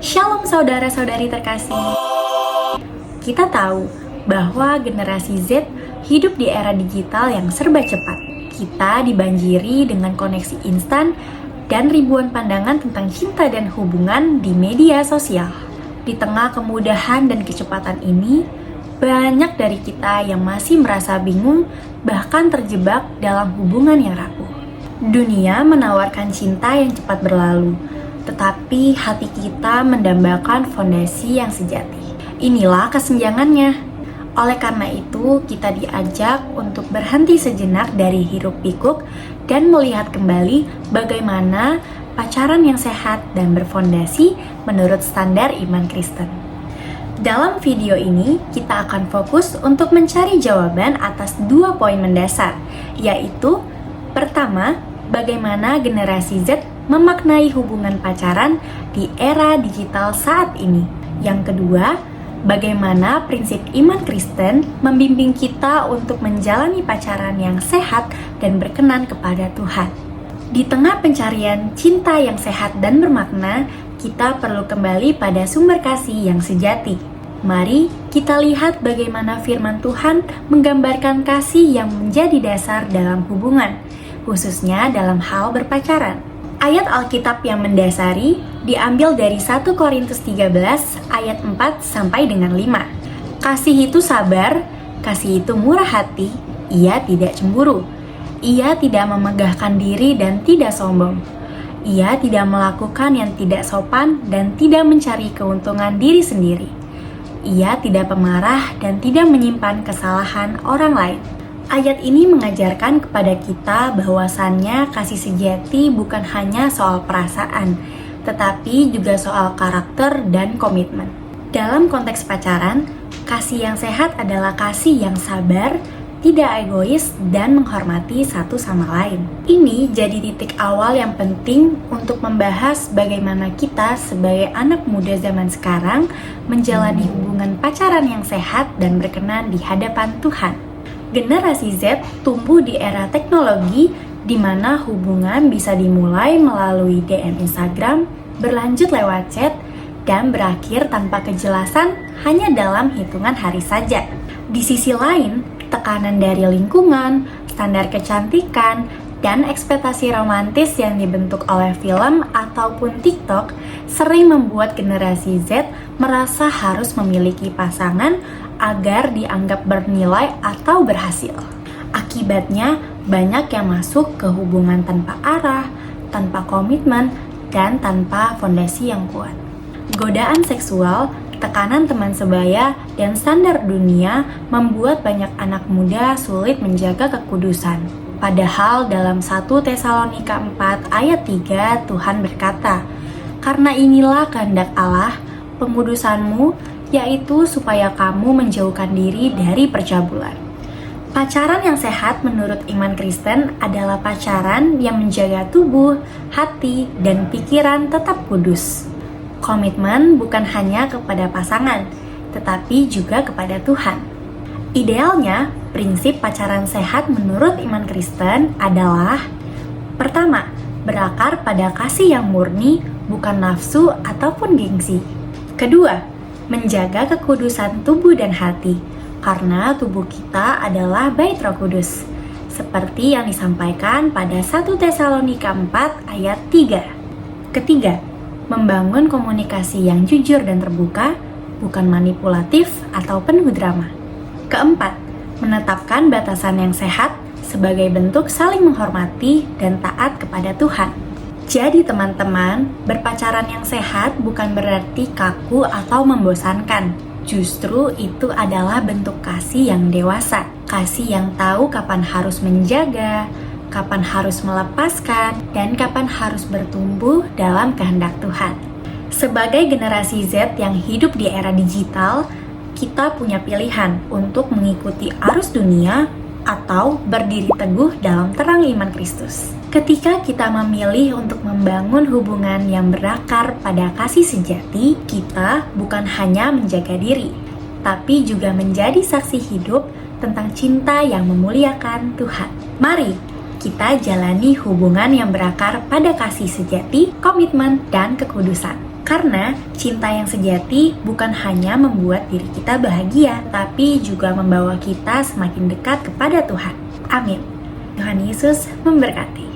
Shalom saudara-saudari terkasih. Kita tahu bahwa generasi Z hidup di era digital yang serba cepat. Kita dibanjiri dengan koneksi instan dan ribuan pandangan tentang cinta dan hubungan di media sosial. Di tengah kemudahan dan kecepatan ini, banyak dari kita yang masih merasa bingung bahkan terjebak dalam hubungan yang rapuh. Dunia menawarkan cinta yang cepat berlalu, tetapi hati kita mendambakan fondasi yang sejati. Inilah kesenjangannya. Oleh karena itu, kita diajak untuk berhenti sejenak dari hiruk-pikuk dan melihat kembali bagaimana pacaran yang sehat dan berfondasi menurut standar iman Kristen. Dalam video ini, kita akan fokus untuk mencari jawaban atas 2 poin mendasar, yaitu pertama, bagaimana generasi Z memaknai hubungan pacaran di era digital saat ini. Yang kedua, bagaimana prinsip iman Kristen membimbing kita untuk menjalani pacaran yang sehat dan berkenan kepada Tuhan. Di tengah pencarian cinta yang sehat dan bermakna, kita perlu kembali pada sumber kasih yang sejati. Mari kita lihat bagaimana firman Tuhan menggambarkan kasih yang menjadi dasar dalam hubungan, khususnya dalam hal berpacaran. Ayat Alkitab yang mendasari diambil dari 1 Korintus 13 ayat 4 sampai dengan 5. Kasih itu sabar, kasih itu murah hati, ia tidak cemburu. Ia tidak memegahkan diri dan tidak sombong. Ia tidak melakukan yang tidak sopan dan tidak mencari keuntungan diri sendiri. Ia tidak pemarah dan tidak menyimpan kesalahan orang lain. Ayat ini mengajarkan kepada kita bahwasannya kasih sejati bukan hanya soal perasaan, tetapi juga soal karakter dan komitmen. Dalam konteks pacaran, kasih yang sehat adalah kasih yang sabar, tidak egois, dan menghormati satu sama lain. Ini jadi titik awal yang penting untuk membahas bagaimana kita sebagai anak muda zaman sekarang menjalani hubungan pacaran yang sehat dan berkenan di hadapan Tuhan. Generasi Z tumbuh di era teknologi di mana hubungan bisa dimulai melalui DM Instagram, berlanjut lewat chat, dan berakhir tanpa kejelasan hanya dalam hitungan hari saja. Di sisi lain, tekanan dari lingkungan, standar kecantikan, dan ekspektasi romantis yang dibentuk oleh film ataupun TikTok sering membuat generasi Z merasa harus memiliki pasangan agar dianggap bernilai atau berhasil. Akibatnya, banyak yang masuk ke hubungan tanpa arah, tanpa komitmen, dan tanpa fondasi yang kuat. Godaan seksual, tekanan teman sebaya, dan standar dunia membuat banyak anak muda sulit menjaga kekudusan. Padahal dalam 1 Tesalonika 4 ayat 3 Tuhan berkata, "Karena inilah kehendak Allah, pengudusanmu, yaitu supaya kamu menjauhkan diri dari percabulan." Pacaran yang sehat menurut iman Kristen adalah pacaran yang menjaga tubuh, hati, dan pikiran tetap kudus. Komitmen bukan hanya kepada pasangan, tetapi juga kepada Tuhan. Idealnya, prinsip pacaran sehat menurut iman Kristen adalah: pertama, berakar pada kasih yang murni, bukan nafsu ataupun gengsi. Kedua, menjaga kekudusan tubuh dan hati, karena tubuh kita adalah bait Roh Kudus, seperti yang disampaikan pada 1 Tesalonika 4 ayat 3. Ketiga, membangun komunikasi yang jujur dan terbuka, bukan manipulatif atau penuh drama. Keempat, menetapkan batasan yang sehat sebagai bentuk saling menghormati dan taat kepada Tuhan. Jadi teman-teman, berpacaran yang sehat bukan berarti kaku atau membosankan. Justru itu adalah bentuk kasih yang dewasa. Kasih yang tahu kapan harus menjaga, kapan harus melepaskan, dan kapan harus bertumbuh dalam kehendak Tuhan. Sebagai generasi Z yang hidup di era digital, kita punya pilihan untuk mengikuti arus dunia atau berdiri teguh dalam terang iman Kristus. Ketika kita memilih untuk membangun hubungan yang berakar pada kasih sejati, kita bukan hanya menjaga diri, tapi juga menjadi saksi hidup tentang cinta yang memuliakan Tuhan. Mari kita jalani hubungan yang berakar pada kasih sejati, komitmen, dan kekudusan. Karena cinta yang sejati bukan hanya membuat diri kita bahagia, tapi juga membawa kita semakin dekat kepada Tuhan. Amin. Tuhan Yesus memberkati.